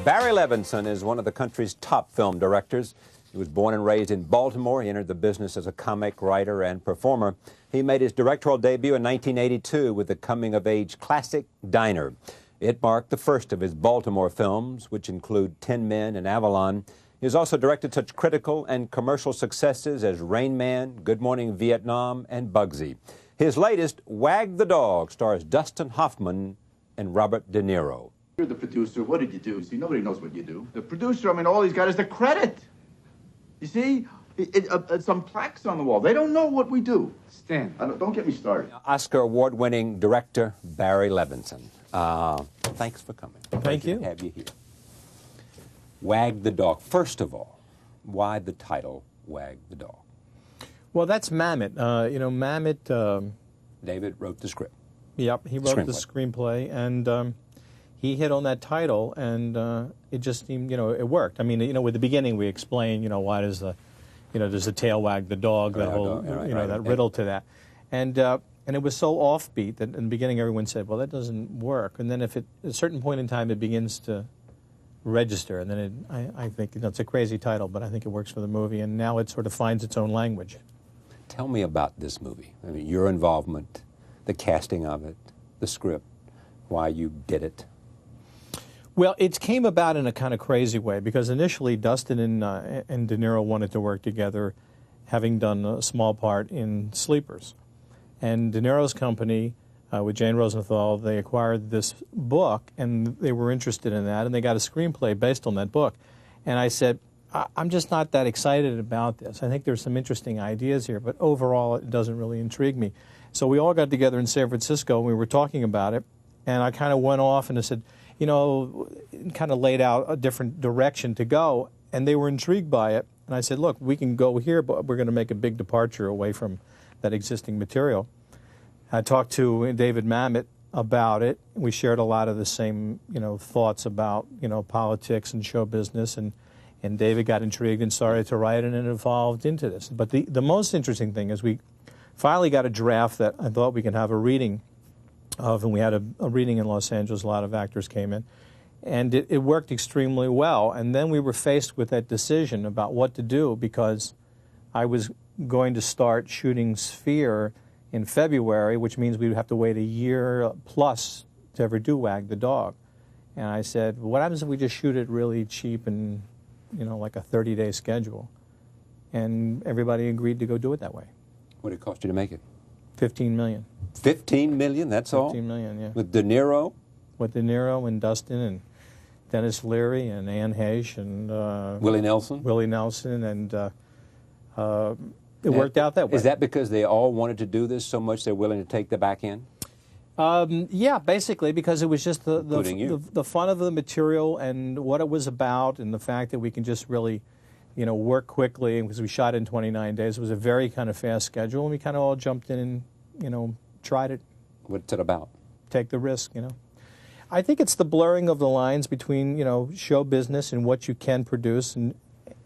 Barry Levinson is one of the country's top film directors. He was born and raised in Baltimore. He entered the business as a comic writer and performer. He made his directorial debut in 1982 with the coming-of-age classic Diner. It marked the first of his Baltimore films, which include Tin Men and Avalon. He has also directed such critical and commercial successes as Rain Man, Good Morning Vietnam, and Bugsy. His latest, Wag the Dog, stars Dustin Hoffman and Robert De Niro. You're the producer. What did you do? See, nobody knows what you do. The producer, I mean, all he's got is the credit. You see? Some plaques on the wall. They don't know what we do. Stan. Don't get me started. Oscar award-winning director Barry Levinson. Thanks for coming. Thank you. To have you here. Wag the Dog. First of all, why the title Wag the Dog? Well, that's Mamet. Mamet... David wrote the script. Yep, he wrote the screenplay, and he hit on that title, and it just seemed, it worked. I mean, with the beginning we explained, why does there's a tail wag the dog, that whole, that riddle to that. And it was so offbeat that in the beginning everyone said, well, that doesn't work. And then at a certain point in time it begins to register, and then I think, it's a crazy title, but I think it works for the movie, and now it sort of finds its own language. Tell me about this movie. I mean, your involvement, the casting of it, the script, why you did it. Well, it came about in a kind of crazy way, because initially Dustin and De Niro wanted to work together, having done a small part in Sleepers. And De Niro's company, with Jane Rosenthal, they acquired this book, and they were interested in that, and they got a screenplay based on that book. And I said, I'm just not that excited about this. I think there's some interesting ideas here, but overall it doesn't really intrigue me. So we all got together in San Francisco, and we were talking about it, and I kind of went off and I said, kind of laid out a different direction to go, and they were intrigued by it. And I said, look, we can go here, but we're going to make a big departure away from that existing material. I talked to David Mamet about it. We shared a lot of the same, thoughts about, politics and show business, and David got intrigued and started to write it, and it evolved into this. But the most interesting thing is we finally got a draft that I thought we could have a reading of, and we had a reading in Los Angeles. A lot of actors came in, and it worked extremely well. And then we were faced with that decision about what to do, because I was going to start shooting Sphere in February, which means we would have to wait a year plus to ever do Wag the Dog. And I said, what happens if we just shoot it really cheap and, like a 30-day schedule? And everybody agreed to go do it that way. What did it cost you to make it? $15 million. $15 million, that's all? $15 million, yeah. With De Niro? With De Niro and Dustin and Dennis Leary and Anne Heche and... Willie Nelson? Willie Nelson, and it worked out that way. Is that because they all wanted to do this so much they're willing to take the back end? Yeah, basically, because it was just the fun of the material and what it was about, and the fact that we can just really, work quickly, because we shot in 29 days. It was a very kind of fast schedule, and we kind of all jumped in and, tried it. What's it about? Take the risk, I think it's the blurring of the lines between, show business and what you can produce,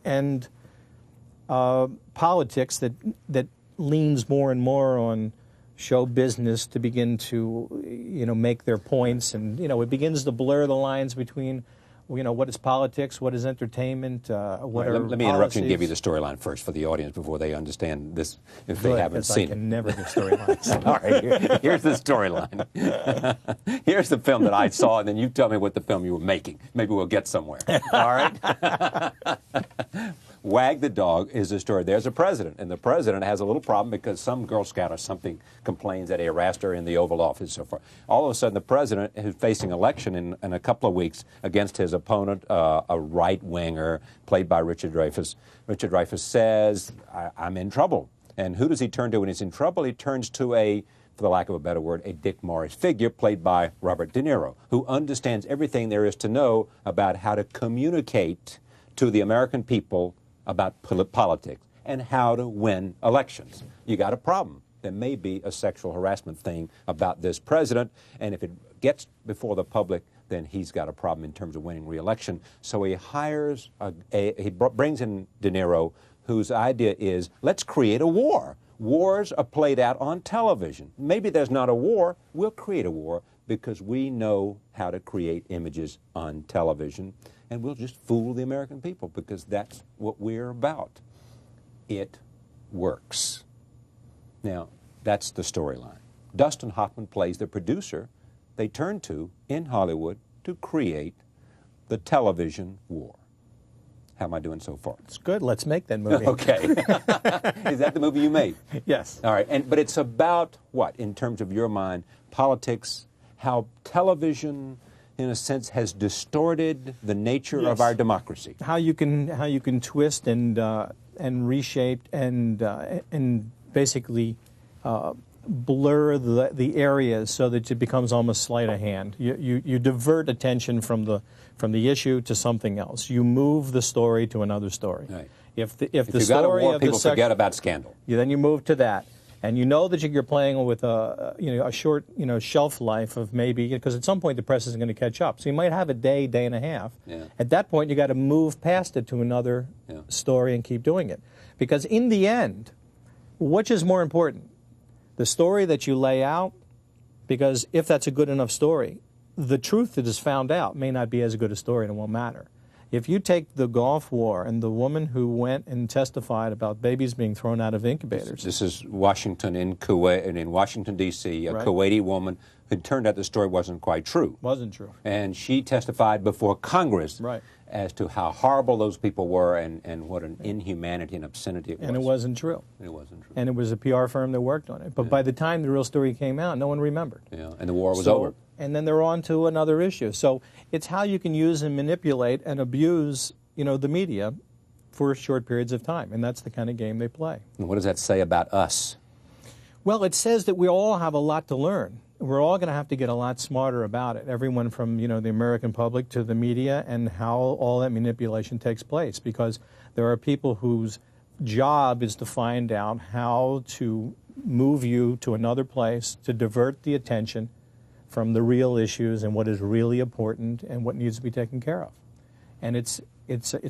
and politics that leans more and more on show business to begin to, make their points, and it begins to blur the lines between, what is politics, what is entertainment, what are Let me interrupt you and give you the storyline first for the audience before they understand this, if they haven't seen it. I can never give storylines. All right, here's the storyline. Here's the film that I saw, and then you tell me what the film you were making. Maybe we'll get somewhere. All right? Wag the Dog is a story. There's a president, and the president has a little problem because some Girl Scout or something complains that he harassed her in the Oval Office so far. All of a sudden, the president is facing election in a couple of weeks against his opponent, a right-winger played by Richard Dreyfuss. Richard Dreyfuss says, I'm in trouble. And who does he turn to when he's in trouble? He turns to for the lack of a better word, a Dick Morris figure played by Robert De Niro, who understands everything there is to know about how to communicate to the American people about politics and how to win elections. You got a problem. There may be a sexual harassment thing about this president, and if it gets before the public, then he's got a problem in terms of winning re-election. So he hires, he brings in De Niro, whose idea is, let's create a war. Wars are played out on television. Maybe there's not a war. We'll create a war. because we know how to create images on television, and we'll just fool the American people because that's what we're about. It works. Now, that's the storyline. Dustin Hoffman plays the producer they turn to in Hollywood to create the television war. How am I doing so far? It's good. Let's make that movie. Okay. Is that the movie you made? Yes. All right. But it's about what, in terms of your mind, politics, how television, in a sense, has distorted the nature of our democracy. How you can twist and reshape and basically blur the areas so that it becomes almost sleight of hand. You divert attention from the issue to something else. You move the story to another story. Right. If the you story got a war, of people the forget about scandal. Then you move to that, and you know that you're playing with a short shelf life of maybe, because at some point the press is going to catch up. So you might have a day and a half. Yeah. At that point, you got to move past it to another story and keep doing it, because in the end, which is more important? The story that you lay out, because if that's a good enough story, the truth that is found out may not be as good a story and it won't matter. If you take the Gulf War and the woman who went and testified about babies being thrown out of incubators. This is Washington in Kuwait, and in Washington, D.C., a Kuwaiti woman who turned out the story wasn't quite true. Wasn't true. And she testified before Congress as to how horrible those people were and what an inhumanity and obscenity it was. And it wasn't true. It wasn't true. And it was a PR firm that worked on it. But by the time the real story came out, no one remembered. Yeah, and the war was over. And then they're on to another issue. So it's how you can use and manipulate and abuse, the media for short periods of time. And that's the kind of game they play. And what does that say about us? Well, it says that we all have a lot to learn. We're all going to have to get a lot smarter about it. Everyone from, the American public to the media, and how all that manipulation takes place. Because there are people whose job is to find out how to move you to another place, to divert the attention from the real issues and what is really important and what needs to be taken care of. And it's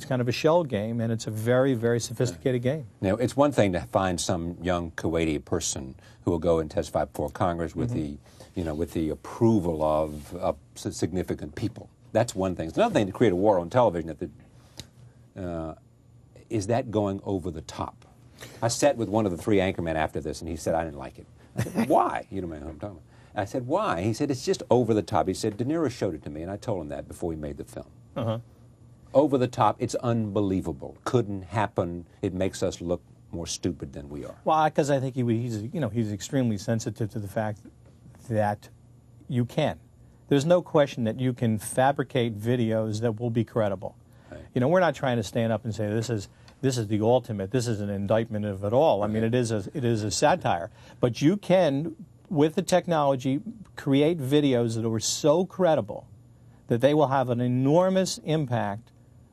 kind of a shell game, and it's a very, very sophisticated game. Now, it's one thing to find some young Kuwaiti person who will go and testify before Congress with with the approval of significant people. That's one thing. It's another thing to create a war on television. Is that going over the top? I sat with one of the three anchormen after this, and he said, I didn't like it. I said, why? You know what I'm talking about. I said, why? He said, it's just over the top. He said, De Niro showed it to me, and I told him that before we made the film. Over the top, it's unbelievable. Couldn't happen. It makes us look more stupid than we are. Well, because I think he's extremely sensitive to the fact that you can. There's no question that you can fabricate videos that will be credible. Right. We're not trying to stand up and say this is the ultimate. This is an indictment of it all. I mean, it is a satire. But you can, with the technology, create videos that are so credible that they will have an enormous impact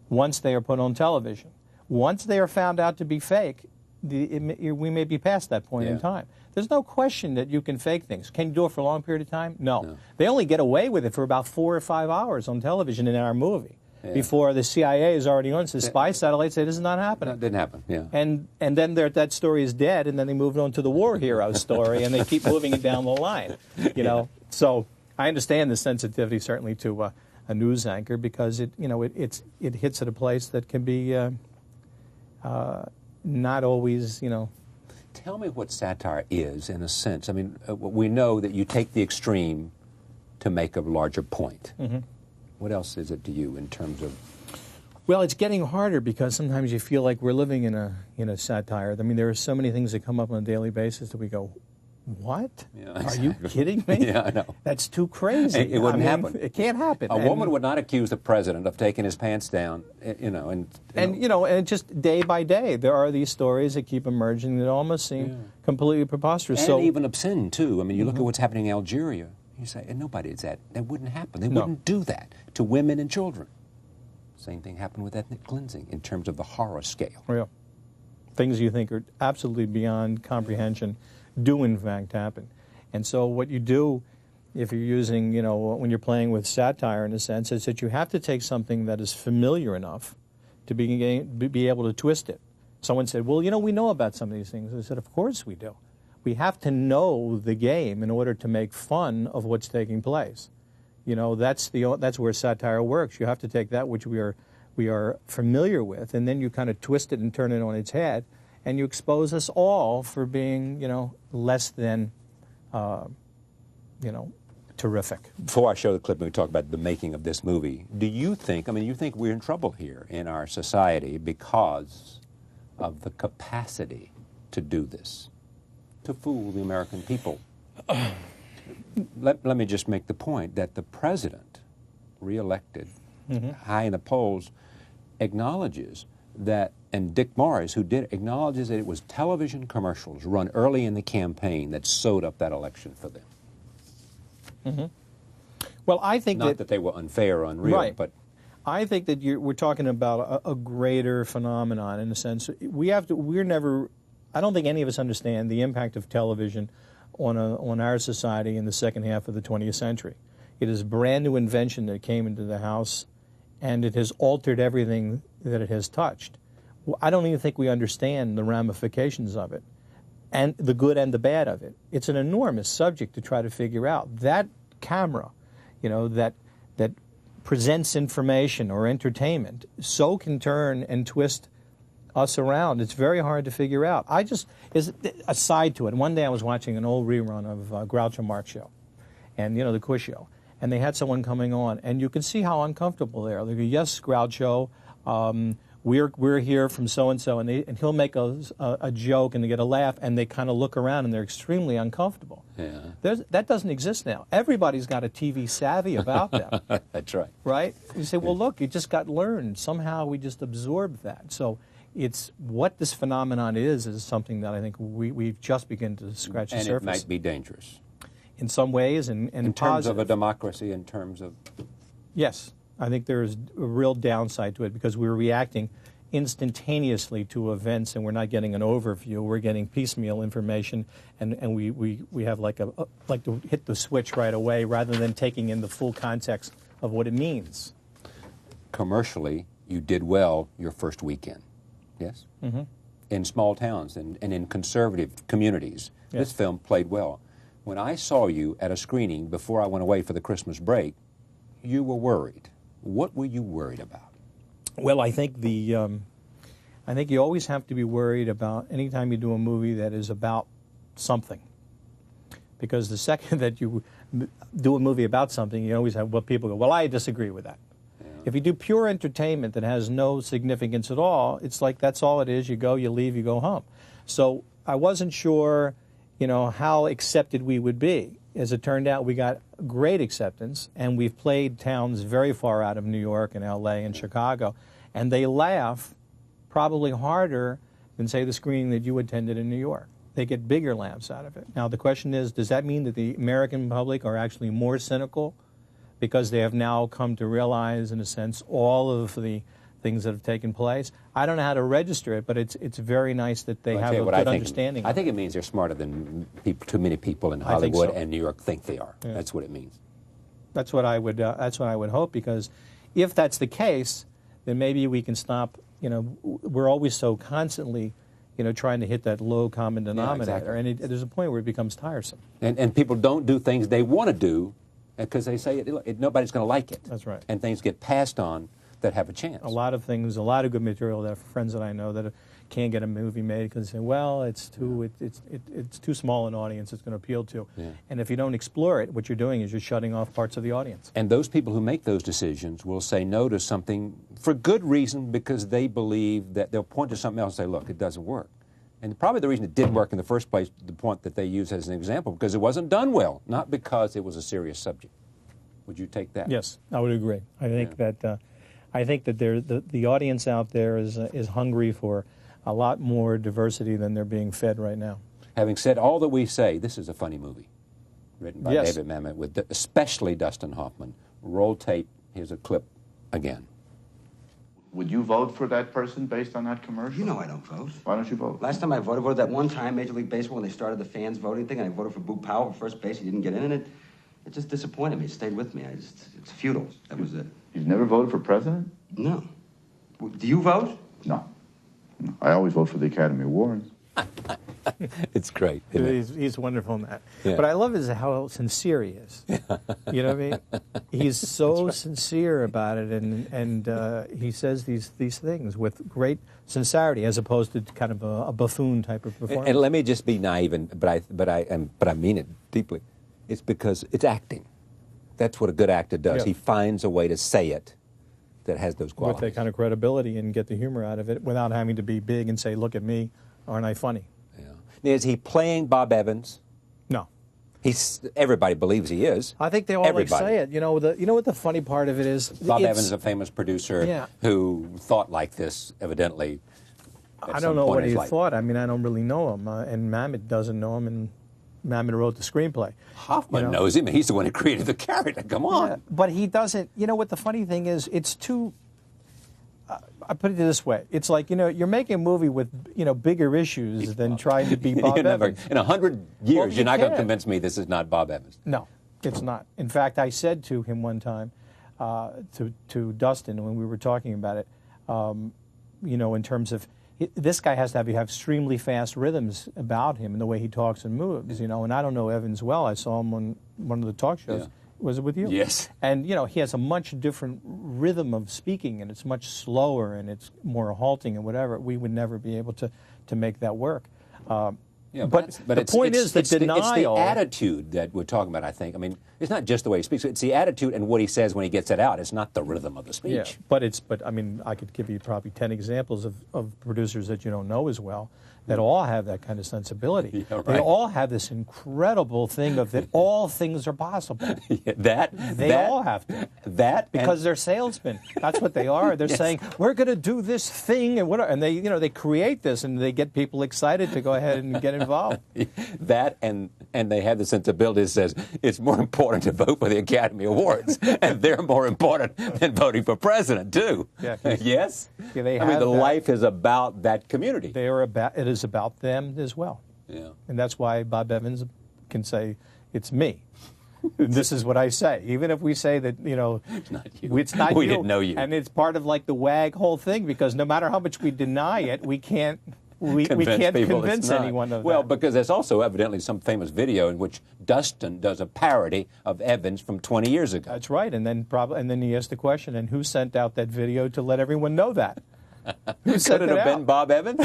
once they are put on television. Once they are found out to be fake, we may be past that point in time. There's no question that you can fake things. Can you do it for a long period of time? No. They only get away with it for about 4 or 5 hours on television in our movie. Before the CIA is already on, so spy satellites say this is not happening. That didn't happen, yeah. And then that story is dead, and then they moved on to the war hero story, and they keep moving it down the line. So I understand the sensitivity certainly to a news anchor, because it hits at a place that can be not always Tell me what satire is, in a sense. I mean, we know that you take the extreme to make a larger point. What else is it to you in terms of? Well, it's getting harder, because sometimes you feel like we're living in a satire. I mean, there are so many things that come up on a daily basis that we go, what? Yeah, exactly. Are you kidding me? Yeah, I know. That's too crazy. It wouldn't happen. It can't happen. A woman would not accuse the president of taking his pants down, and just day by day, there are these stories that keep emerging that almost seem completely preposterous. And even obscene, too. I mean, you look at what's happening in Algeria, you say, and nobody did that. That wouldn't happen. They wouldn't do that to women and children. Same thing happened with ethnic cleansing in terms of the horror scale. Yeah. Things you think are absolutely beyond comprehension do in fact happen. And so what you do, if you're using, when you're playing with satire in a sense, is that you have to take something that is familiar enough to be able to twist it. Someone said, well, we know about some of these things. I said, of course we do. we have to know the game in order to make fun of what's taking place. You know, that's where satire works. You have to take that which we are familiar with, and then you kind of twist it and turn it on its head, and you expose us all for being, you know, less than, you know, terrific. Before I show the clip and we talk about the making of this movie, do you think, I mean, you think we're in trouble here in our society because of the capacity to do this, to fool the American people? Let me just make the point that the president, reelected, high in the polls, acknowledges that, and Dick Morris, who did, acknowledges that it was television commercials run early in the campaign that sewed up that election for them. Well, I think Not that they were unfair or unreal, right. but I think that we're talking about a greater phenomenon in a sense. We're never, I don't think any of us understand the impact of television on our society in the second half of the 20th century. It is a brand new invention that came into the house, and it has altered everything that it has touched. I don't even think we understand the ramifications of it, and the good and the bad of it. It's an enormous subject to try to figure out. That camera, you know, that presents information or entertainment, so can turn and twist us around. It's very hard to figure out. Is a side to it. One day I was watching an old rerun of Groucho Marx show, and, you know, the quiz show, and they had someone coming on, and you can see how uncomfortable they are. They go, "Yes, Groucho, we're here from so-and-so," and he'll make a joke and they get a laugh, and they kind of look around and they're extremely uncomfortable. yeah. That doesn't exist now. Everybody's got a TV savvy about them. That's right. Right? You say, well, look, it just got learned. Somehow we just absorbed that. So it's what this phenomenon is something that I think we've just begun to scratch the surface. And it might be dangerous. In some ways, and in terms positive. of a democracy, in terms of... Yes. I think there is a real downside to it because we're reacting instantaneously to events and we're not getting an overview. We're getting piecemeal information, and we have like to hit the switch right away rather than taking in the full context of what it means. Commercially, you did well your first weekend, yes? In small towns and in conservative communities, this film played well. When I saw you at a screening before I went away for the Christmas break, you were worried. What were you worried about? Well, I think I think you always have to be worried about anytime you do a movie that is about something, because the second that you do a movie about something, you always have what people go, well, I disagree with that. Yeah. If you do pure entertainment that has no significance at all, it's like that's all it is. You go, you leave, you go home. So I wasn't sure, you know, how accepted we would be. As it turned out, we got great acceptance, and we've played towns very far out of New York and L.A. and Chicago, and they laugh probably harder than, say, the screening that you attended in New York. They get bigger laughs out of it. Now, the question is, does that mean that the American public are actually more cynical because they have now come to realize, in a sense, all of the things that have taken place? I don't know how to register it, but it's very nice that they have a good understanding. I think it means they're smarter than too many people in Hollywood and New York think they are. Yeah. That's what it means. That's what I would hope, because if that's the case, then maybe we can stop. You know, we're always so constantly, you know, trying to hit that low common denominator, and there's a point where it becomes tiresome. And people don't do things they want to do because they say nobody's going to like it. That's right. And things get passed on that have a chance. A lot of things, a lot of good material that friends that I know that can't get a movie made because they say, well, it's too small an audience it's going to appeal to. Yeah. And if you don't explore it, what you're doing is you're shutting off parts of the audience. And those people who make those decisions will say no to something for good reason because they believe that they'll point to something else and say, look, it doesn't work. And probably the reason it didn't work in the first place, the point that they use as an example, because it wasn't done well, not because it was a serious subject. Would you take that? Yes, I would agree. I think that the audience out there is hungry for a lot more diversity than they're being fed right now. Having said all that we say, this is a funny movie, written by David Mamet, with especially Dustin Hoffman. Roll tape. Here's a clip again. Would you vote for that person based on that commercial? You know I don't vote. Why don't you vote? Last time I voted that one time, Major League Baseball, when they started the fans voting thing, and I voted for Boo Powell for first base. He didn't get in, and it just disappointed me. It stayed with me. It's futile. That was it. You've never voted for president? No. Do you vote? No. I always vote for the Academy Awards. It's great. Isn't it? He's wonderful in that. Yeah. But I love is how sincere he is. You know what I mean? He's so sincere about it, and he says these things with great sincerity, as opposed to kind of a buffoon type of performance. And let me just be naive, but I mean it deeply. It's because it's acting. That's what a good actor does. Yeah. He finds a way to say it that has those qualities. With that kind of credibility and get the humor out of it without having to be big and say, "Look at me, aren't I funny?" Yeah. Now, is he playing Bob Evans? No. Everybody believes he is. I think they all like say it. You know what the funny part of it is? Bob Evans is a famous producer Yeah. who thought like this, evidently. I don't know what he thought. I mean, I don't really know him, and Mamet doesn't know him, and Mamet wrote the screenplay. Hoffman knows him. He's the one who created the character. Come on. Yeah, but he doesn't. You know what the funny thing is? It's too. I put it this way: it's like you're making a movie with bigger issues than trying to be Bob Evans. In 100 years, Well, you're not going to can't. convince me this is not Bob Evans. No, it's not. In fact, I said to him one time, to Dustin when we were talking about it, in terms of this guy has to have extremely fast rhythms about him and the way he talks and moves. And I don't know Evans well. I saw him on one of the talk shows. Yeah. Was it with you? Yes. And he has a much different rhythm of speaking, and it's much slower and it's more halting and whatever. We would never be able to make that work. Yeah, but the point is the denial. It's the attitude that we're talking about, I think. I mean, it's not just the way he speaks. It's the attitude and what he says when he gets it out. It's not the rhythm of the speech. Yeah, but I mean, I could give you probably 10 examples of producers that you don't know as well that all have that kind of sensibility. Yeah, right. They all have this incredible thing of that all things are possible. Yeah, They all have to. Because they're salesmen. That's what they are. They're saying, we're going to do this thing, and they create this, and they get people excited to go ahead and get involved. That and they have the sensibility that says it's more important to vote for the Academy Awards, and they're more important than voting for president, too. Yeah, yes? Yeah, they I mean, have the that. life is about that community. It is about them as well. Yeah. And that's why Bob Evans can say, it's me. And this is what I say. Even if we say that, It's not you. It's not We you. didn't know you. And it's part of like the WAG whole thing, because no matter how much we deny it, we can't convince anyone of that. Well, because there's also evidently some famous video in which Dustin does a parody of Evans from 20 years ago. That's right. And then he asked the question, and who sent out that video to let everyone know that? Who sent Could it have been Bob Evans?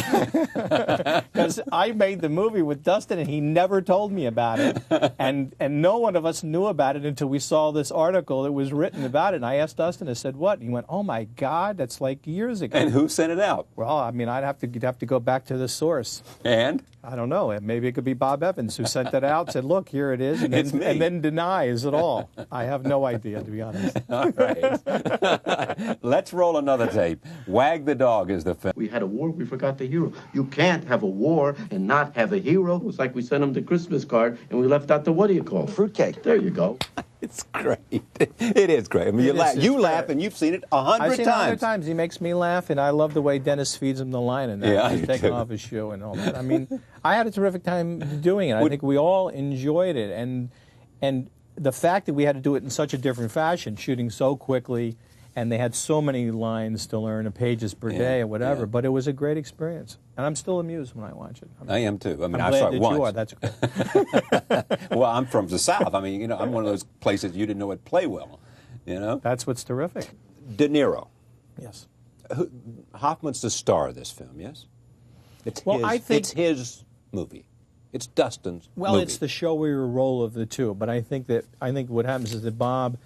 Because I made the movie with Dustin, and he never told me about it, and no one of us knew about it until we saw this article that was written about it. And I asked Dustin, I said, "What?" And he went, "Oh my God, that's like years ago." And who sent it out? Well, I mean, you'd have to go back to the source. And? I don't know. Maybe it could be Bob Evans who sent it out, said, "Look, here it is," and then denies it all. I have no idea, to be honest. All right. Let's roll another tape. Wag the Dog is the film. We had a war, we forgot the hero. You can't have a war and not have a hero. It's like we sent him the Christmas card and we left out the, what do you call it? Fruitcake. There you go. It's great. It is great. I mean, you laugh, and you've seen it 100 I've seen it 100 times. times. He makes me laugh, and I love the way Dennis feeds him the line and that. Yeah, I He's do taking too. off his shoe and all that. I mean, I had a terrific time doing it. I think we all enjoyed it, and the fact that we had to do it in such a different fashion, shooting so quickly, and they had so many lines to learn, and pages per day or whatever. yeah. But it was a great experience, and I'm still amused when I watch it. I am too. I mean, I'm I saw glad it that once. you are. That's okay. Well, I'm from the South. I mean, I'm one of those places you didn't know it play well. That's what's terrific. De Niro. Yes. Hoffman's the star of this film, yes? It's it's his movie. It's Dustin's movie. It's the showier role of the two, but I think what happens is that Bob,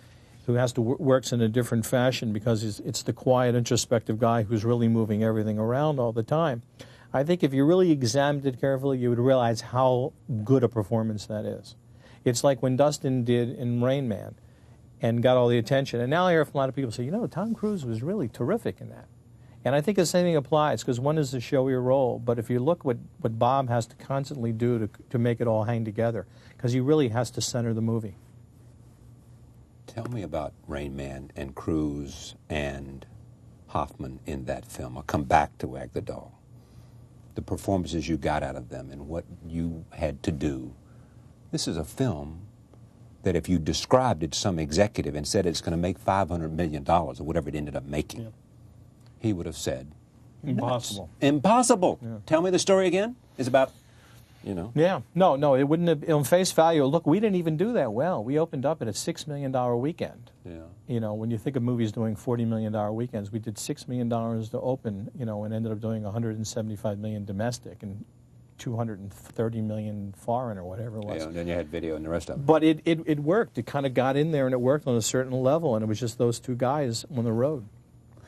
who has to works in a different fashion because it's the quiet, introspective guy who's really moving everything around all the time. I think if you really examined it carefully, you would realize how good a performance that is. It's like when Dustin did in Rain Man and got all the attention. And now I hear from a lot of people say, Tom Cruise was really terrific in that. And I think the same thing applies, because one is the showier role, but if you look what Bob has to constantly do to make it all hang together, because he really has to center the movie. Tell me about Rain Man and Cruise and Hoffman in that film. I'll come back to Wag the Dog. The performances you got out of them and what you had to do. This is a film that if you described it to some executive and said it's going to make $500 million or whatever it ended up making, he would have said, Impossible. Impossible. Yeah. Tell me the story again. It's about, you know. Yeah. No, it wouldn't have, on face value, look, we didn't even do that well. We opened up at a $6 million weekend. Yeah. You know, when you think of movies doing $40 million weekends, we did $6 million to open, you know, and ended up doing $175 million domestic and $230 million foreign or whatever it was. Yeah, and then you had video and the rest of it. But it worked. It kind of got in there and it worked on a certain level, and it was just those two guys on the road.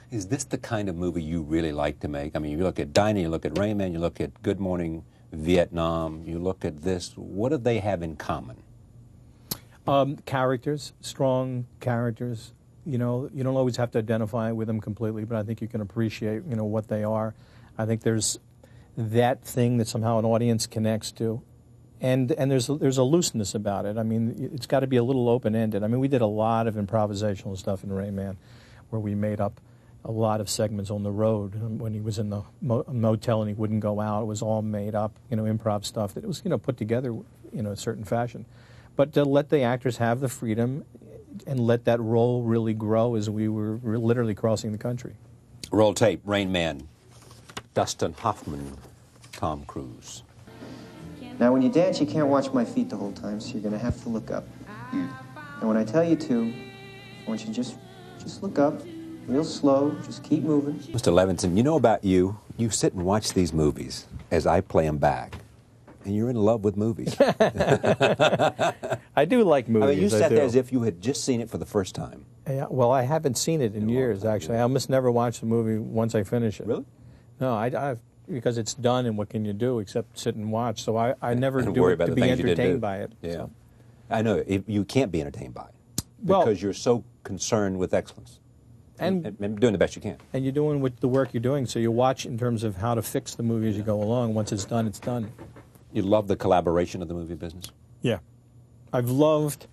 Is this the kind of movie you really like to make? I mean, you look at Dinah, you look at Rain Man, you look at Good Morning Vietnam, you look at this. What do they have in common? Characters, strong characters. You know, you don't always have to identify with them completely, but I think you can appreciate, you know, what they are. I think there's that thing that somehow an audience connects to, and there's a looseness about it. I mean, it's got to be a little open-ended. I mean, we did a lot of improvisational stuff in Rain Man, where we made up a lot of segments on the road. When he was in the motel and he wouldn't go out, it was all made up, you know, improv stuff that was, you know, put together, you know, a certain fashion. But to let the actors have the freedom and let that role really grow as we were literally crossing the country. Roll tape, Rain Man, Dustin Hoffman, Tom Cruise. Now, when you dance, you can't watch my feet the whole time, so you're going to have to look up. And when I tell you to, I want you to just look up, real slow, just keep moving. Mr. Levinson, you know about you, you sit and watch these movies as I play them back, and you're in love with movies. I do like movies. I mean, you sat there as if you had just seen it for the first time. Yeah, well, I haven't seen it in years, actually. I almost never watch the movie once I finish it. Really? No, because it's done, and what can you do except sit and watch? So I never and do worry it about to the be things you didn't entertained do. by it. Yeah. So. I know. You can't be entertained by it because you're so concerned with excellence. And doing the best you can. And you're doing with the work you're doing, so you watch in terms of how to fix the movie as you go along. Once it's done, it's done. You love the collaboration of the movie business? Yeah. I've loved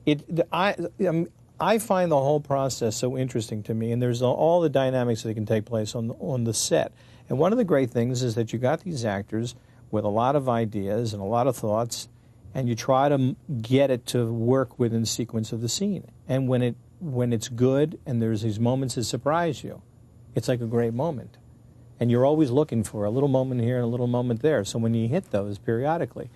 it. I find the whole process so interesting to me, and there's all the dynamics that can take place on the set. And one of the great things is that you got these actors with a lot of ideas and a lot of thoughts, and you try to get it to work within sequence of the scene. And when it's good and there's these moments that surprise you, it's like a great moment. And you're always looking for a little moment here and a little moment there. So when you hit those periodically,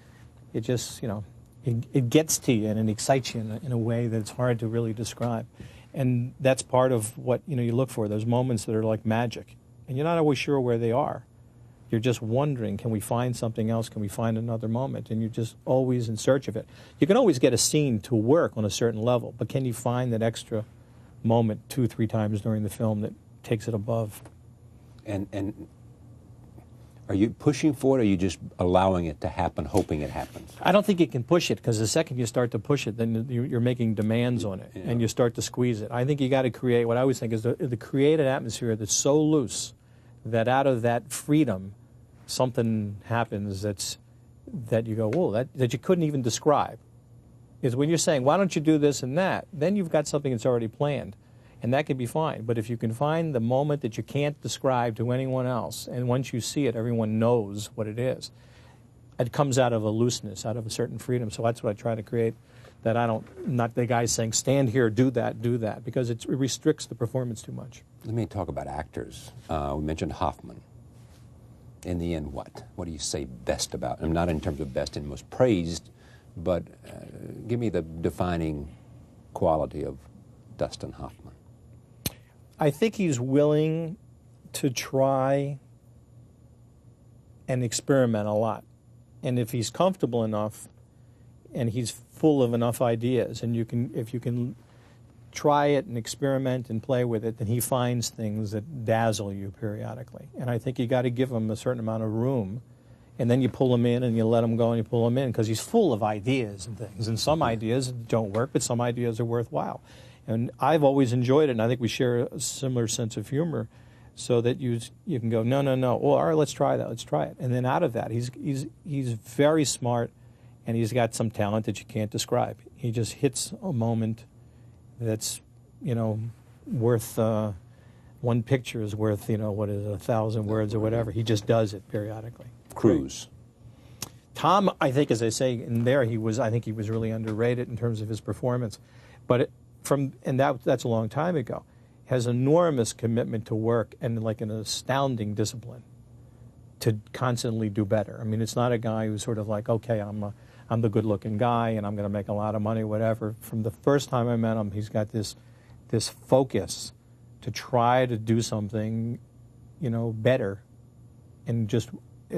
it just, you know, it gets to you and it excites you in a way that's hard to really describe. And that's part of what, you know, you look for, those moments that are like magic. And you're not always sure where they are. You're just wondering, can we find something else? Can we find another moment? And you're just always in search of it. You can always get a scene to work on a certain level, but can you find that extra moment 2 or 3 times during the film that takes it above? And are you pushing for it, or are you just allowing it to happen, hoping it happens? I don't think you can push it, because the second you start to push it, then you're making demands on it, and you start to squeeze it. I think you got to create, what I always think is the create an atmosphere that's so loose that out of that freedom, something happens that you go, whoa, that you couldn't even describe. Is when you're saying, why don't you do this and that, then you've got something that's already planned. And that can be fine. But if you can find the moment that you can't describe to anyone else, and once you see it, everyone knows what it is, it comes out of a looseness, out of a certain freedom. So that's what I try to create, that not the guys saying, stand here, do that, because it restricts the performance too much. Let me talk about actors. We mentioned Hoffman. In the end, what? What do you say best about him? Not in terms of best and most praised, but give me the defining quality of Dustin Hoffman. I think he's willing to try and experiment a lot. And if he's comfortable enough and he's full of enough ideas, and if you can try it and experiment and play with it, then he finds things that dazzle you periodically. And I think you got to give him a certain amount of room, and then you pull him in and you let him go and you pull him in, because he's full of ideas and things. And some ideas don't work, but some ideas are worthwhile. And I've always enjoyed it, and I think we share a similar sense of humor, so that you can go, no. Well, all right, let's try that. Let's try it. And then out of that, he's very smart, and he's got some talent that you can't describe. He just hits a moment that's, you know, worth one picture is worth, you know, 1,000 words or whatever. He just does it periodically. Cruise. Tom, I think, as I say in there, I think he was really underrated in terms of his performance, but that's a long time ago. has enormous commitment to work and like an astounding discipline to constantly do better. I mean, it's not a guy who's sort of like, okay, I'm the good-looking guy and I'm going to make a lot of money, whatever. From the first time I met him, he's got this focus to try to do something, you know, better, and just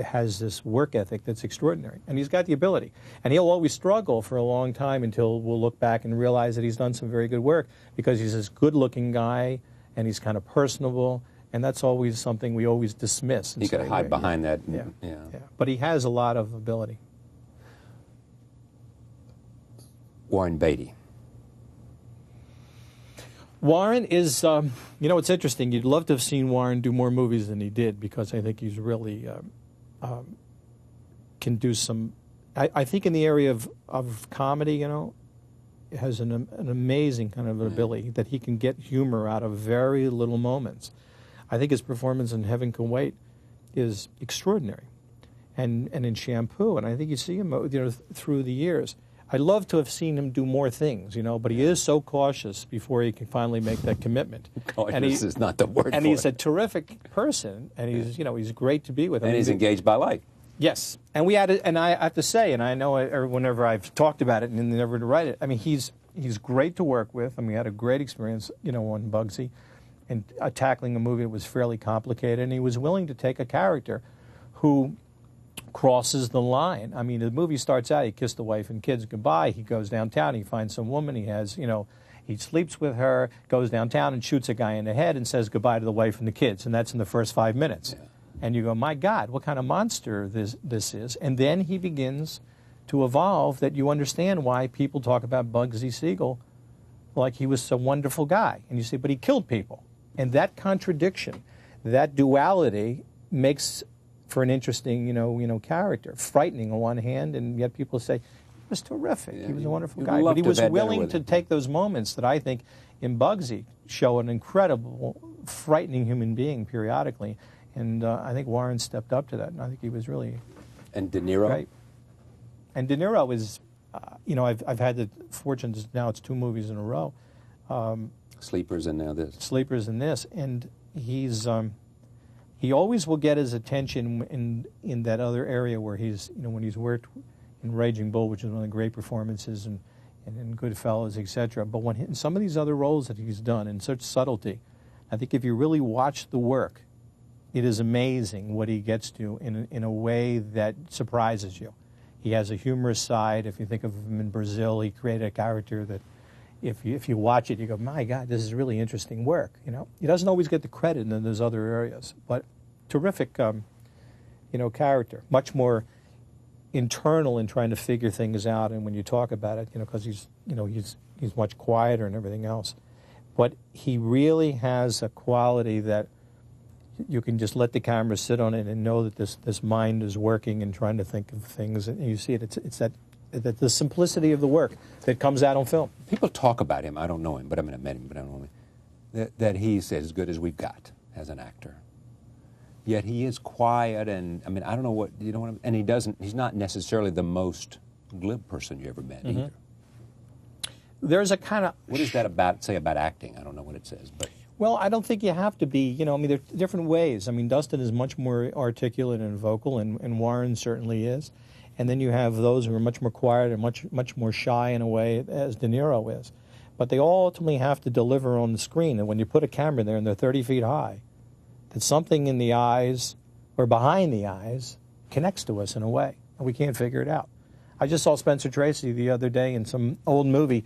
has this work ethic that's extraordinary. And he's got the ability. And he'll always struggle for a long time until we'll look back and realize that he's done some very good work, because he's this good-looking guy and he's kind of personable, and that's always something we always dismiss. He could hide behind that. Yeah. But he has a lot of ability. Warren Beatty. Warren is, you know, it's interesting. You'd love to have seen Warren do more movies than he did, because I think he's really can do some. I think in the area of comedy, you know, has an amazing kind of ability that he can get humor out of very little moments. I think his performance in Heaven Can Wait is extraordinary, and in Shampoo, and I think you see him, you know, through the years. I'd love to have seen him do more things, you know, but he is so cautious before he can finally make that commitment. Cautious is not the word. And for he's it. a terrific person, and he's, you know, he's great to be with. And he's engaged by life. Yes, and we had, and I have to say, and I know whenever I've talked about it and never to write it, I mean, he's great to work with, and we had a great experience, you know, on Bugsy, and tackling a movie that was fairly complicated, and he was willing to take a character who crosses the line. I mean, the movie starts out, he kissed the wife and kids goodbye, he goes downtown, he finds some woman, he has, you know, he sleeps with her, goes downtown and shoots a guy in the head and says goodbye to the wife and the kids, and that's in the first 5 minutes. Yeah. And you go, my God, what kind of monster this is? And then he begins to evolve, that you understand why people talk about Bugsy Siegel like he was a wonderful guy. And you say, but he killed people. And that contradiction, that duality makes for an interesting, you know, character. Frightening on one hand, and yet people say, he was terrific. Yeah, he was a wonderful guy. But he was willing to take those moments that I think in Bugsy show an incredible, frightening human being periodically. And I think Warren stepped up to that, and I think he was really And De Niro? great. And De Niro is, you know, I've had the fortune, now it's 2 movies in a row. Sleepers and now this. Sleepers and this. And he's, he always will get his attention in that other area where he's, you know, when he's worked in Raging Bull, which is one of the great performances, and in Goodfellas, etc. But when in some of these other roles that he's done in such subtlety, I think if you really watch the work, it is amazing what he gets to in a way that surprises you. He has a humorous side. If you think of him in Brazil, he created a character that if you watch it, you go, my God, this is really interesting work. You know, he doesn't always get the credit in those other areas, but terrific, you know, character. Much more internal in trying to figure things out, and when you talk about it, you know, because he's much quieter and everything else. But he really has a quality that you can just let the camera sit on it and know that this mind is working and trying to think of things, and you see it. It's that the simplicity of the work that comes out on film. People talk about him. I don't know him, but I mean, I met him, but I don't know him. That he's as good as we've got as an actor. Yet he is quiet, and I mean, I don't know what, you know what I mean? And he's not necessarily the most glib person you ever met either. There's a kind of... What does that say about acting? I don't know what it says, but... Well, I don't think you have to be, you know, I mean, there are different ways. I mean, Dustin is much more articulate and vocal, and Warren certainly is. And then you have those who are much more quiet and much more shy in a way, as De Niro is. But they all ultimately have to deliver on the screen. And when you put a camera there and they're 30 feet high, that something in the eyes or behind the eyes connects to us in a way, and we can't figure it out. I just saw Spencer Tracy the other day in some old movie,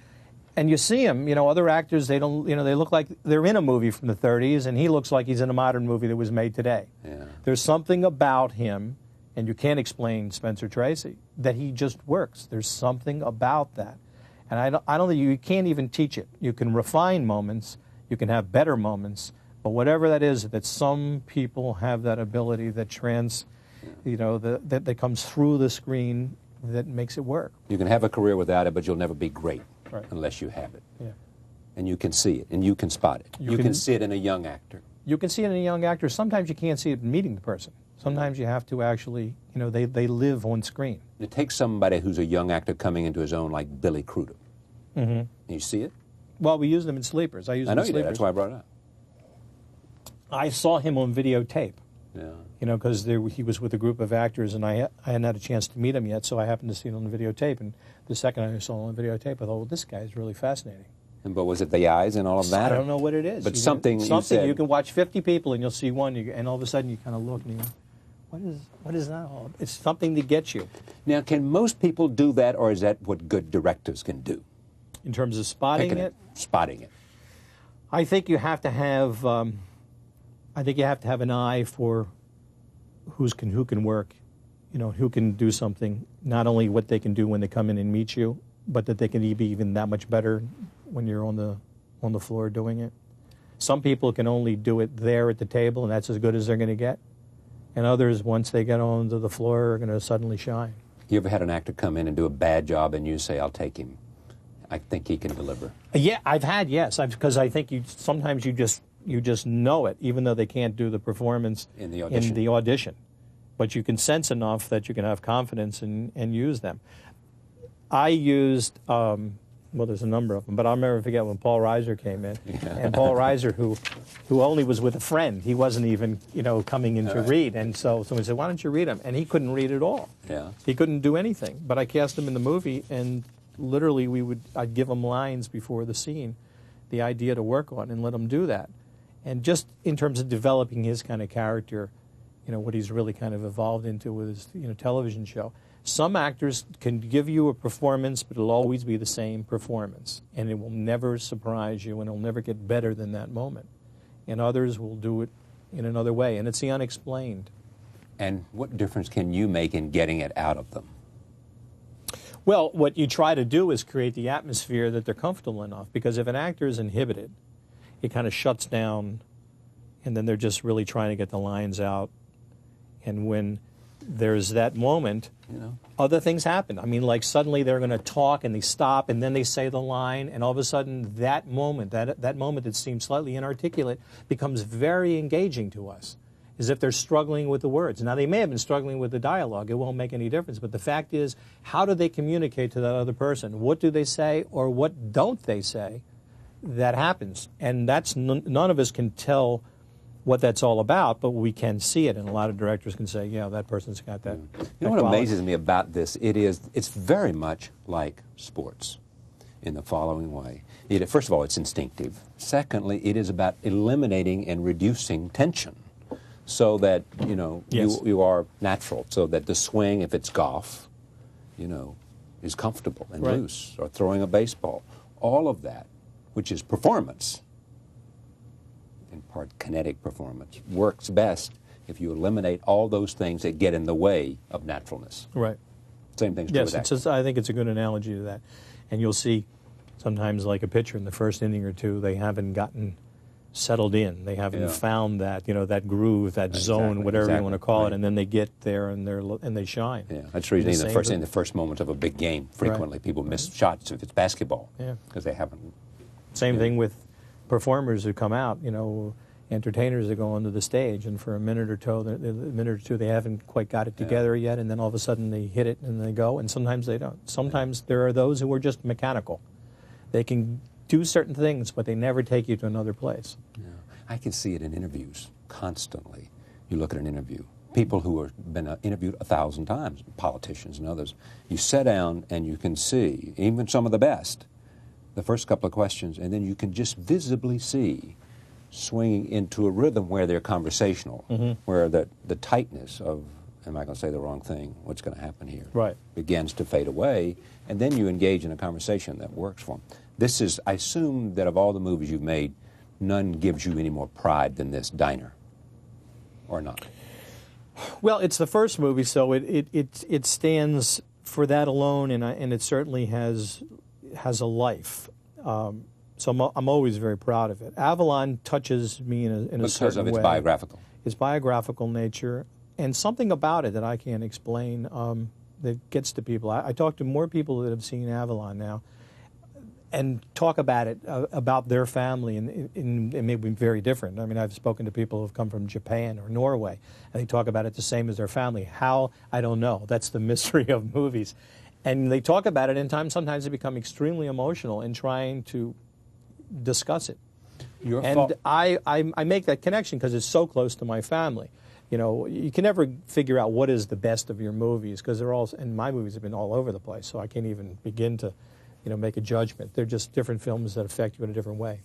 and you see him, you know, other actors, they don't, you know, they look like they're in a movie from the 30s, and he looks like he's in a modern movie that was made today. Yeah. There's something about him, and you can't explain Spencer Tracy, that he just works. There's something about that. And I don't think you can't even teach it. You can refine moments, you can have better moments, but whatever that is, that some people have that ability that you know, that comes through the screen that makes it work. You can have a career without it, but you'll never be great right. unless you have it. Yeah. And you can see it, and you can spot it. You can see it in a young actor. You can see it in a young actor. Sometimes you can't see it in meeting the person. Sometimes you have to actually, you know, they live on screen. It takes somebody who's a young actor coming into his own, like Billy Crudup. You see it? Well, we use them in Sleepers. I use them in know you Sleepers. did. That's why I brought it up. I saw him on videotape. Yeah. You know, because he was with a group of actors, and I hadn't had a chance to meet him yet, so I happened to see it on the videotape. And the second I saw him on videotape, I thought, well, this guy is really fascinating. But was it the eyes and all of that? I don't know what it is. But something you can watch 50 people and you'll see one, and all of a sudden you kind of look and you go, what is that all? It's something to get you. Now, can most people do that, or is that what good directors can do? In terms of spotting it? Spotting it. I think you have to have. I think you have to have an eye for who can work, you know, who can do something. Not only what they can do when they come in and meet you, but that they can be even that much better when you're on the floor doing it. Some people can only do it there at the table, and that's as good as they're going to get. And others, once they get onto the floor, are going to suddenly shine. You ever had an actor come in and do a bad job, and you say, "I'll take him. I think he can deliver"? Yeah, I've had, yes, because I think sometimes you just know it, even though they can't do the performance in the audition. But you can sense enough that you can have confidence and use them. I used, well, there's a number of them, but I'll never forget when Paul Reiser came in. Yeah. And Paul Reiser, who only was with a friend, he wasn't even, you know, coming in to read. And so someone said, "Why don't you read him?" And he couldn't read at all. Yeah. He couldn't do anything. But I cast him in the movie, and literally I'd give him lines before the scene, the idea to work on, and let him do that. And just in terms of developing his kind of character, you know, what he's really kind of evolved into with his, you know, television show. Some actors can give you a performance, but it'll always be the same performance. And it will never surprise you, and it'll never get better than that moment. And others will do it in another way, and it's the unexplained. And what difference can you make in getting it out of them? Well, what you try to do is create the atmosphere that they're comfortable enough, because if an actor is inhibited, it kind of shuts down, and then they're just really trying to get the lines out. And when there's that moment, you know, other things happen. I mean, like suddenly they're going to talk and they stop and then they say the line, and all of a sudden that moment, that moment that seems slightly inarticulate becomes very engaging to us, as if they're struggling with the words. Now, they may have been struggling with the dialogue. It won't make any difference. But the fact is, how do they communicate to that other person? What do they say, or what don't they say? That happens. And that's none of us can tell what that's all about, but we can see it, and a lot of directors can say, yeah, that person's got that. You know what amazes me about this? It's very much like sports in the following way. First of all, it's instinctive. Secondly, it is about eliminating and reducing tension so that, you know, yes, you are natural, so that the swing, if it's golf, you know, is comfortable and right, loose, or throwing a baseball. All of that, which is performance, in part kinetic performance, works best if you eliminate all those things that get in the way of naturalness. Right. Same thing's true with acting. Yes, I think it's a good analogy to that. And you'll see sometimes, like a pitcher in the first inning or two, they haven't gotten settled in. They haven't found that, you know, that groove, that zone, whatever you want to call it, and then they get there and they shine. Yeah, that's the reason in the first moments of a big game, frequently people miss shots if it's basketball, because they haven't. Same thing with performers who come out, you know, entertainers that go onto the stage, and for a minute or two they haven't quite got it together yet, and then all of a sudden they hit it and they go, and sometimes they don't. Sometimes there are those who are just mechanical. They can do certain things, but they never take you to another place. Yeah. I can see it in interviews constantly. You look at an interview, people who have been interviewed 1,000 times, politicians and others, you sit down and you can see, even some of the best, the first couple of questions, and then you can just visibly see swinging into a rhythm where they're conversational, where the tightness of, am I going to say the wrong thing, what's going to happen here, begins to fade away, and then you engage in a conversation that works for them. This is, I assume that of all the movies you've made, none gives you any more pride than this, Diner, or not? Well, it's the first movie, so it stands for that alone, and it certainly has a life. So I'm always very proud of it. Avalon touches me in a certain way. Because of its biographical. Its biographical nature, and something about it that I can't explain that gets to people. I talk to more people that have seen Avalon now and talk about it, about their family, and it may be very different. I mean, I've spoken to people who have come from Japan or Norway, and they talk about it the same as their family. How? I don't know. That's the mystery of movies. And they talk about it in time. Sometimes they become extremely emotional in trying to discuss it. And I make that connection because it's so close to my family. You know, you can never figure out what is the best of your movies because they're all, and my movies have been all over the place, so I can't even begin to, you know, make a judgment. They're just different films that affect you in a different way.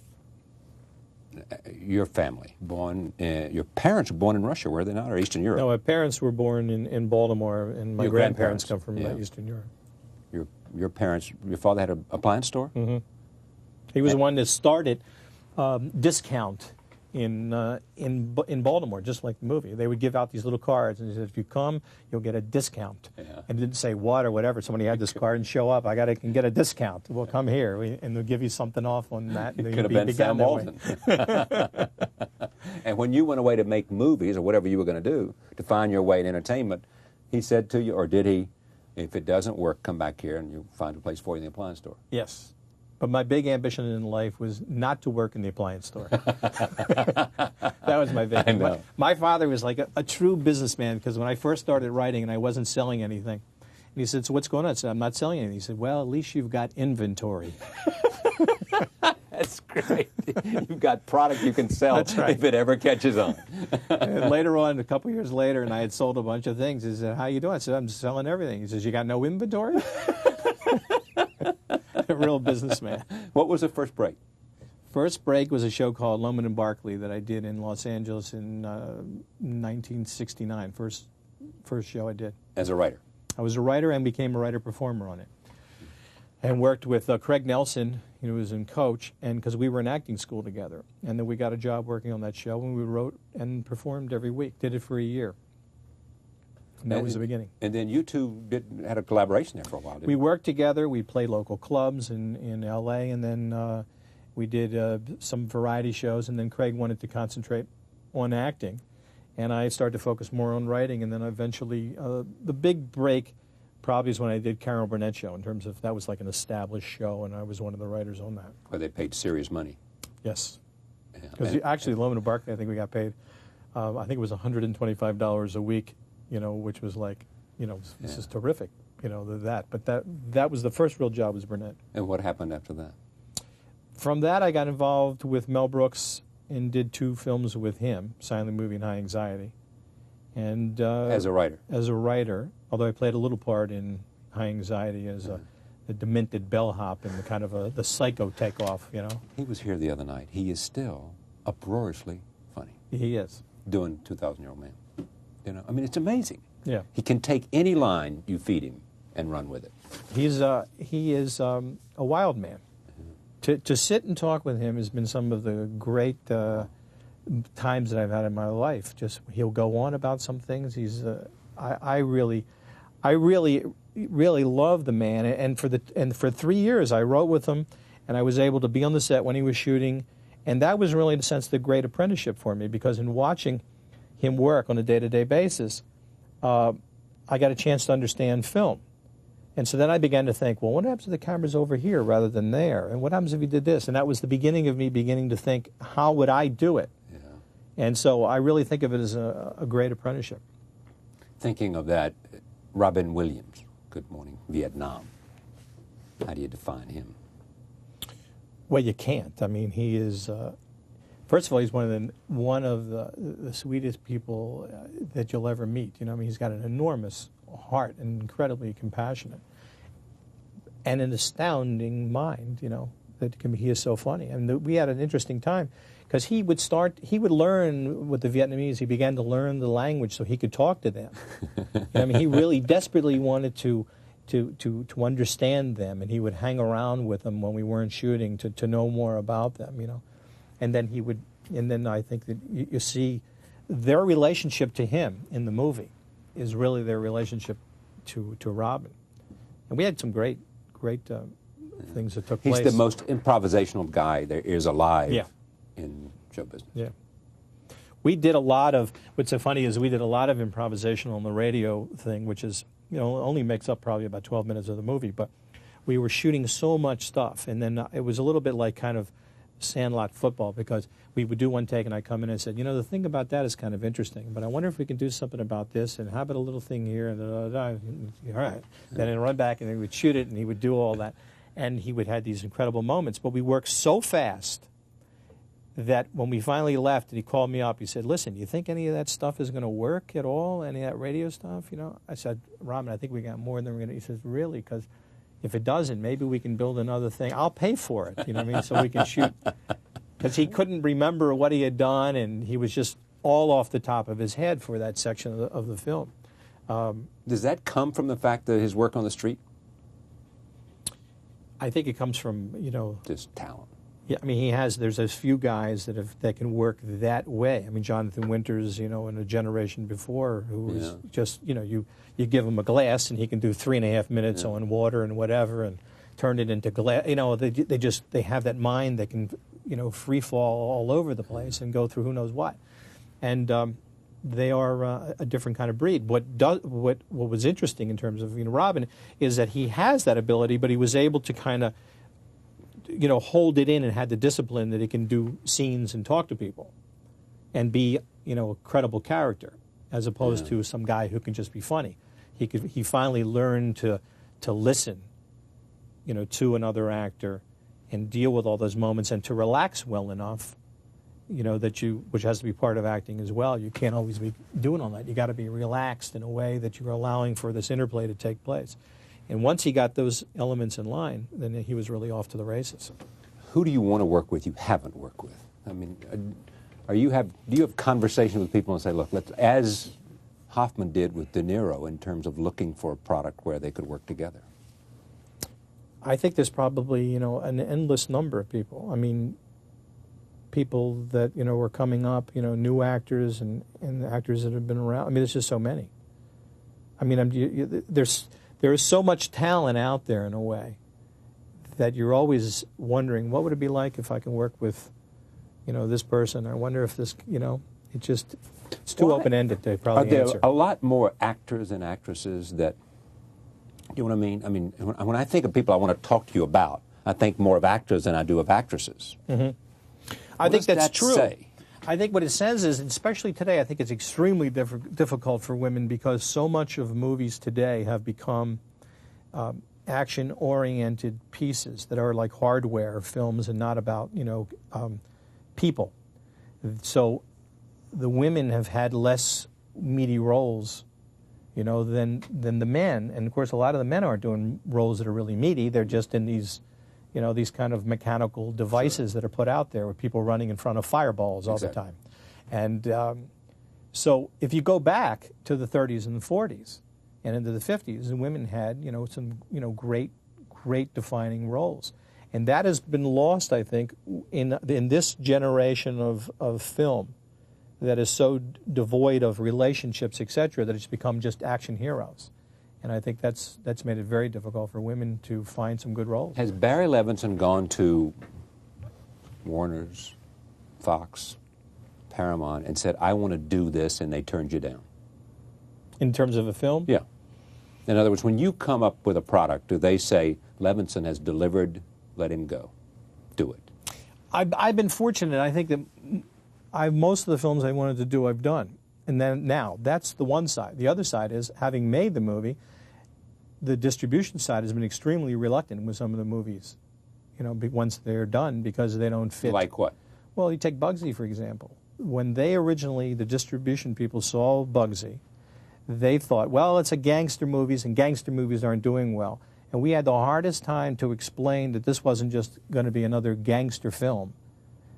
Your family, your parents were born in Russia, were they not, or Eastern Europe? No, my parents were born in Baltimore, and my Your grandparents come grandparents, from Eastern Europe. Your parents, your father had an appliance store? Mm-hmm. He was the one that started discount in Baltimore, just like the movie. They would give out these little cards, and he said, if you come, you'll get a discount. Yeah. And it didn't say what or whatever. Somebody had this card and show up. Can get a discount. Well, come here, and they'll give you something off on that. It could have been Sam Walton. And when you went away to make movies or whatever you were going to do, to find your way in entertainment, he said to you, or did he, if it doesn't work, come back here and you'll find a place for you in the appliance store? Yes. But my big ambition in life was not to work in the appliance store. That was my big ambition. My father was like a true businessman because when I first started writing and I wasn't selling anything, and he said, so what's going on? I said, I'm not selling anything. He said, well, at least you've got inventory. That's great. You've got product you can sell if it ever catches on. And later on, a couple years later, and I had sold a bunch of things, he said, how you doing? I said, I'm selling everything. He says, you got no inventory? A real businessman. What was the first break? First break was a show called Loman and Barkley that I did in Los Angeles in 1969. First show I did. As a writer? I was a writer and became a writer-performer on it. And worked with Craig Nelson, who was in Coach, and because we were in acting school together. And then we got a job working on that show, and we wrote and performed every week. Did it for a year. And that was the beginning. And then you two had a collaboration there for a while, didn't you? We worked together. We played local clubs in L.A., and then we did some variety shows, and then Craig wanted to concentrate on acting. And I started to focus more on writing, and then eventually the big break probably is when I did Carol Burnett Show, in terms of that was like an established show, and I was one of the writers on that. Where they paid serious money. Yes. Because actually, Loman and Barkley, I think we got paid, I think it was $125 a week, you know, which was like, you know, this is terrific, you know, that. But that was the first real job was Burnett. And what happened after that? From that, I got involved with Mel Brooks and did 2 films with him, Silent Movie and High Anxiety. And as a writer? As a writer, although I played a little part in High Anxiety as a demented bellhop and the kind of the psycho takeoff, you know. He was here the other night. He is still uproariously funny. He is. Doing 2,000-Year-Old Man. You know, I mean, it's amazing. Yeah. He can take any line you feed him and run with it. He is a wild man. To sit and talk with him has been some of the great times that I've had in my life. Just he'll go on about some things. He's I really love the man. And for 3 years I wrote with him, and I was able to be on the set when he was shooting, and that was really in a sense the great apprenticeship for me, because in watching him work on a day-to-day basis, I got a chance to understand film. And so then I began to think, well, what happens if the camera's over here rather than there? And what happens if he did this? And that was the beginning of me beginning to think, how would I do it? Yeah. And so I really think of it as a great apprenticeship. Thinking of that, Robin Williams, Good Morning Vietnam. How do you define him? Well, you can't. I mean, he is... First of all, he's one of the sweetest people that you'll ever meet. You know, I mean, he's got an enormous heart and incredibly compassionate, and an astounding mind. You know, he is so funny. And we had an interesting time because he would learn with the Vietnamese. He began to learn the language so he could talk to them. I mean, he really desperately wanted to understand them, and he would hang around with them when we weren't shooting to know more about them. You know. And then I think that you see their relationship to him in the movie is really their relationship to Robin. And we had some great things that took place. He's the most improvisational guy there is alive in show business. Yeah. We did a lot of, what's so funny is we did a lot of improvisational on the radio thing, which is, you know, only makes up probably about 12 minutes of the movie, but we were shooting so much stuff. And then it was a little bit like kind of Sandlot football, because we would do one take and I'd come in and said, you know, the thing about that is kind of interesting, but I wonder if we can do something about this, and how about a little thing here, and all right. Then I'd run back and then we would shoot it, and he would do all that, and he would have these incredible moments. But we worked so fast that when we finally left and he called me up, he said, listen, do you think any of that stuff is going to work at all, any of that radio stuff? You know, I said, Robin, I think we got more than we're going to. He says, really? Because if it doesn't, maybe we can build another thing. I'll pay for it, you know what I mean, so we can shoot. Because he couldn't remember what he had done, and he was just all off the top of his head for that section of the film. Does that come from the fact that his work on the street? I think it comes from, you know... Just talent. Yeah, I mean, there's a few guys that can work that way. I mean, Jonathan Winters, you know, in a generation before, who was just, you know, you give him a glass and he can do 3.5 minutes on water and whatever and turn it into glass. You know, they have that mind that can, you know, free fall all over the place and go through who knows what. And they are a different kind of breed. What was interesting in terms of, you know, Robin is that he has that ability, but he was able to kind of, you know, hold it in and had the discipline that he can do scenes and talk to people and be, you know, a credible character as opposed to some guy who can just be funny. He finally learned to listen, you know, to another actor and deal with all those moments and to relax well enough, you know, which has to be part of acting as well. You can't always be doing all that. You got to be relaxed in a way that you're allowing for this interplay to take place. And once he got those elements in line, then he was really off to the races. Who do you want to work with you haven't worked with? I mean, do you have conversations with people and say, look, as Hoffman did with De Niro in terms of looking for a product where they could work together? I think there's probably, you know, an endless number of people. I mean, people that, you know, were coming up, you know, new actors and actors that have been around. I mean, there's just so many. I mean, there is so much talent out there in a way that you're always wondering, what would it be like if I can work with, you know, this person? I wonder if this, you know, it's too open-ended to probably answer. Are there a lot more actors and actresses that, you know what I mean? I mean, when I think of people I want to talk to you about, I think more of actors than I do of actresses. Mm-hmm. I think that's true. Say? I think what it says is, especially today, I think it's extremely difficult for women because so much of movies today have become action-oriented pieces that are like hardware films and not about, you know, people. So the women have had less meaty roles, you know, than the men. And of course, a lot of the men aren't doing roles that are really meaty. They're just in these, you know, these kind of mechanical devices that are put out there with people running in front of fireballs all the time. And so if you go back to the 30s and the 40s and into the 50s, the women had, you know, some, you know, great defining roles. And that has been lost, I think, in this generation of film that is so devoid of relationships, etc., that it's become just action heroes. And I think that's made it very difficult for women to find some good roles. Has Barry Levinson gone to Warner's, Fox, Paramount, and said, I want to do this, and they turned you down? In terms of a film? Yeah. In other words, when you come up with a product, do they say, Levinson has delivered, let him go? Do it. I've been fortunate. I think that most of the films I wanted to do, I've done. And then now, that's the one side. The other side is, having made the movie, the distribution side has been extremely reluctant with some of the movies, you know, once they're done, because they don't fit. Like what? Well, you take Bugsy, for example. When they originally, the distribution people saw Bugsy, they thought, well, it's a gangster movies, and gangster movies aren't doing well. And we had the hardest time to explain that this wasn't just going to be another gangster film,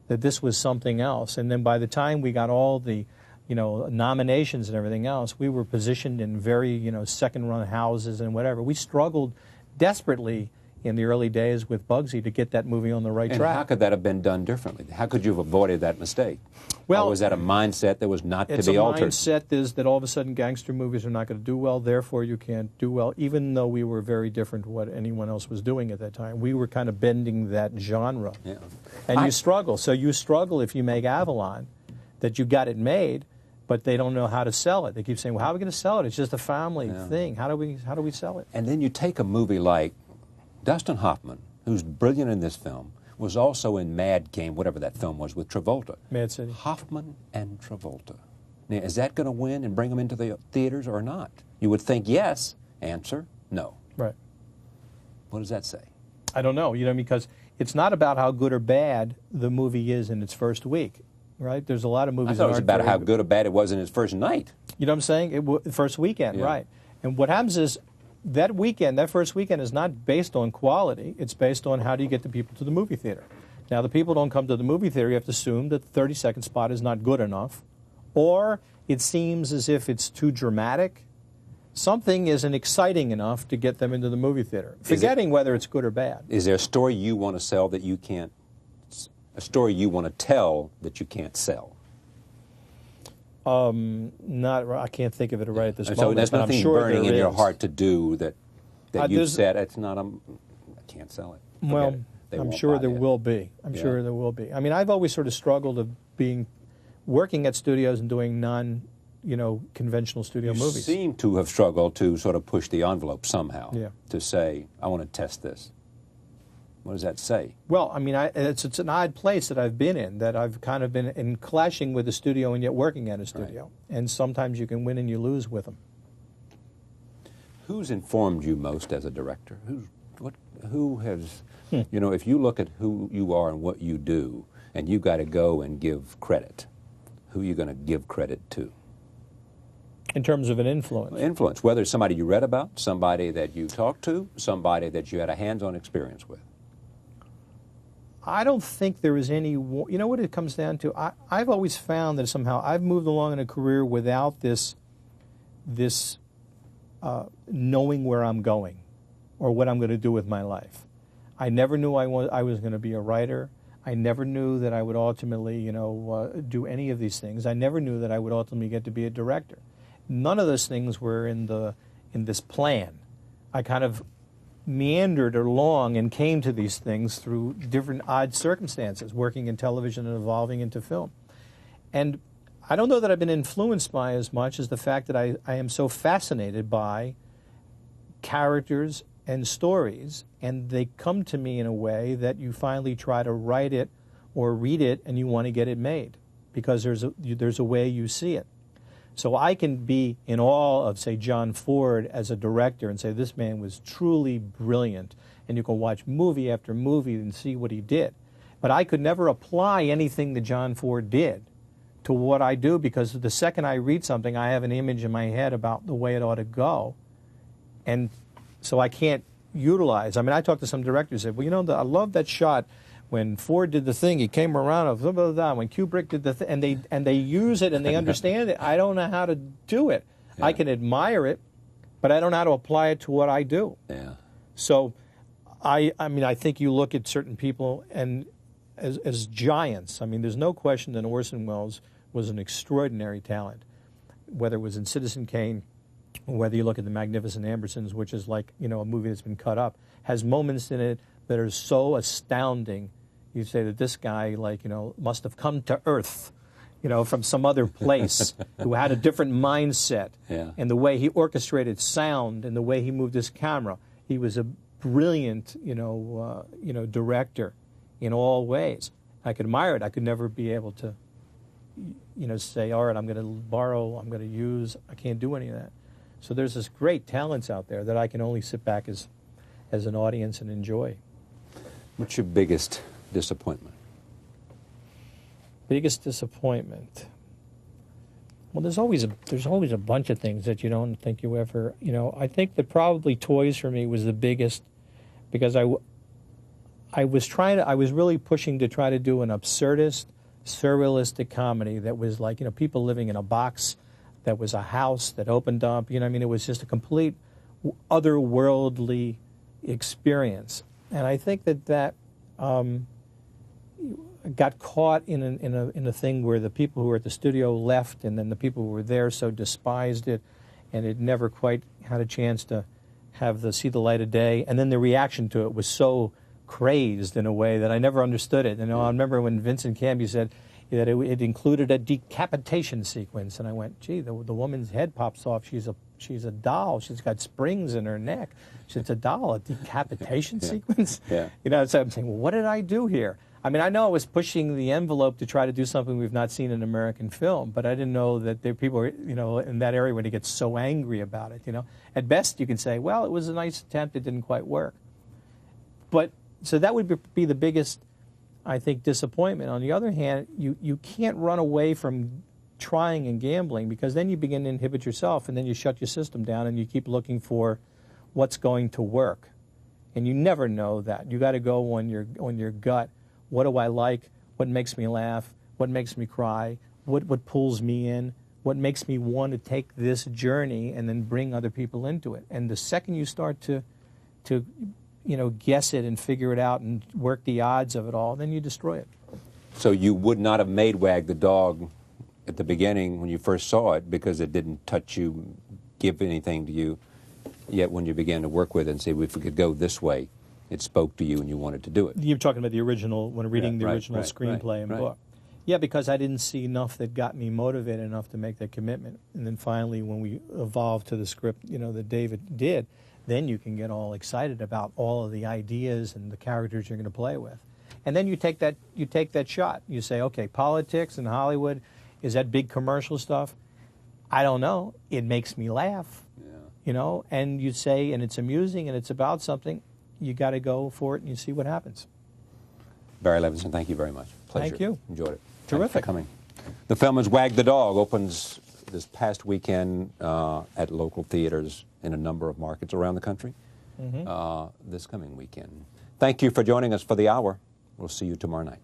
that this was something else. And then by the time we got all the, you know, nominations and everything else, we were positioned in very, you know, second-run houses and whatever. We struggled desperately in the early days with Bugsy to get that movie on the right track. And how could that have been done differently? How could you have avoided that mistake? Well, or was that a mindset that was not to be altered? It's a mindset is that all of a sudden gangster movies are not going to do well, therefore you can't do well, even though we were very different to what anyone else was doing at that time. We were kind of bending that genre. Yeah. And you struggle. So you struggle if you make Avalon, that you got it made, but they don't know how to sell it. They keep saying, well, how are we going to sell it? It's just a family thing. How do we sell it? And then you take a movie like Dustin Hoffman, who's brilliant in this film, was also in Mad Game, whatever that film was, with Travolta. Mad City. Hoffman and Travolta. Now, is that going to win and bring them into the theaters or not? You would think yes. Answer, no. Right. What does that say? I don't know, you know, because it's not about how good or bad the movie is in its first week, right? There's a lot of movies I thought it was about how good. good or bad it was in its first night. You know what I'm saying? First weekend, Yeah. right. And what happens is that weekend, that first weekend is not based on quality. It's based on how do you get the people to the movie theater. Now, the people don't come to the movie theater. You have to assume that the 30-second spot is not good enough, or it seems as if it's too dramatic. Something isn't exciting enough to get them into the movie theater, forgetting whether it's good or bad. Is there a story you want to sell that you can't, a story you want to tell that you can't sell? I can't think of it right at this moment. So there's but I'm nothing sure burning there in your is. heart to do that you've there's- said, it's not, I can't sell it. Forget Well, it. They I'm won't sure buy there it. will be. I'm Yeah. sure there will be. I mean, I've always sort of struggled of working at studios and doing conventional studio You movies. seem to have struggled to sort of push the envelope somehow. Yeah. To say, I want to test this. What does that say? Well, I mean, it's an odd place that I've been in, that I've kind of been in clashing with the studio and yet working at a studio. Right. And sometimes you can win and you lose with them. Who's informed you most as a director? Who has, if you look at who you are and what you do, and you got to go and give credit, who are you going to give credit to? In terms of an influence? Influence, whether it's somebody you read about, somebody that you talked to, somebody that you had a hands-on experience with. I don't think there is any, you know what it comes down to? I've always found that somehow I've moved along in a career without this knowing where I'm going or what I'm going to do with my life. I never knew I was going to be a writer. I never knew that I would ultimately, do any of these things. I never knew that I would ultimately get to be a director. None of those things were in this plan. I kind of meandered along and came to these things through different odd circumstances, working in television and evolving into film. And I don't know that I've been influenced by as much as the fact that I am so fascinated by characters and stories, and they come to me in a way that you finally try to write it or read it and you want to get it made because there's a way you see it. So I can be in awe of, say, John Ford as a director and say this man was truly brilliant, and you can watch movie after movie and see what he did. But I could never apply anything that John Ford did to what I do because the second I read something, I have an image in my head about the way it ought to go. And so I can't utilize. I mean, I talked to some directors and said, well, I love that shot when Ford did the thing, he came around, blah, blah, blah, when Kubrick did the thing, and they use it and they understand it. I don't know how to do it. Yeah. I can admire it, but I don't know how to apply it to what I do. Yeah. So, I mean, I think you look at certain people and as giants. I mean, there's no question that Orson Welles was an extraordinary talent, whether it was in Citizen Kane, or whether you look at The Magnificent Ambersons, which is like, a movie that's been cut up, has moments in it that are so astounding. You say that this guy, must have come to Earth, from some other place, who had a different mindset. Yeah. And the way he orchestrated sound and the way he moved his camera. He was a brilliant, director in all ways. I could admire it. I could never be able to, say, all right, I'm going to borrow, I'm going to use. I can't do any of that. So there's this great talents out there that I can only sit back as an audience and enjoy. What's your biggest disappointment? Biggest disappointment? Well, there's always a bunch of things that you don't think you ever, I think that probably Toys for me was the biggest, because I was really pushing to try to do an absurdist, surrealistic comedy that was like, people living in a box that was a house that opened up, it was just a complete otherworldly experience. And I think that got caught in a thing where the people who were at the studio left, and then the people who were there so despised it, and it never quite had a chance to see the light of day. And then the reaction to it was so crazed in a way that I never understood it. I remember when Vincent Canby said that it included a decapitation sequence, and I went, gee, the woman's head pops off. She's a doll. She's got springs in her neck. It's a doll, a decapitation sequence. Yeah. So I'm saying, well, what did I do here? I mean, I know I was pushing the envelope to try to do something we've not seen in American film, but I didn't know that there people were, in that area when they get so angry about it. At best, you can say, well, it was a nice attempt. It didn't quite work. But So that would be the biggest, I think, disappointment. On the other hand, you can't run away from trying and gambling, because then you begin to inhibit yourself, and then you shut your system down and you keep looking for what's going to work. And you never know that. You got to go on your gut. What do I like? What makes me laugh? What makes me cry? What pulls me in? What makes me want to take this journey and then bring other people into it? And the second you start to guess it and figure it out and work the odds of it all, then you destroy it. So you would not have made Wag the Dog at the beginning when you first saw it because it didn't touch you, give anything to you, yet when you began to work with it and say, well, if we could go this way, it spoke to you and you wanted to do it. You're talking about the original, when reading the original screenplay and book. Yeah, because I didn't see enough that got me motivated enough to make that commitment. And then finally, when we evolved to the script, that David did, then you can get all excited about all of the ideas and the characters you're going to play with. And then you take that shot. You say, okay, politics and Hollywood, is that big commercial stuff? I don't know. It makes me laugh, and you say, and it's amusing and it's about something. You got to go for it and you see what happens. Barry Levinson, thank you very much. Pleasure. Thank you. Enjoyed it. Terrific. Thanks for coming. The film is Wag the Dog, opens this past weekend at local theaters in a number of markets around the country this coming weekend. Thank you for joining us for the hour. We'll see you tomorrow night.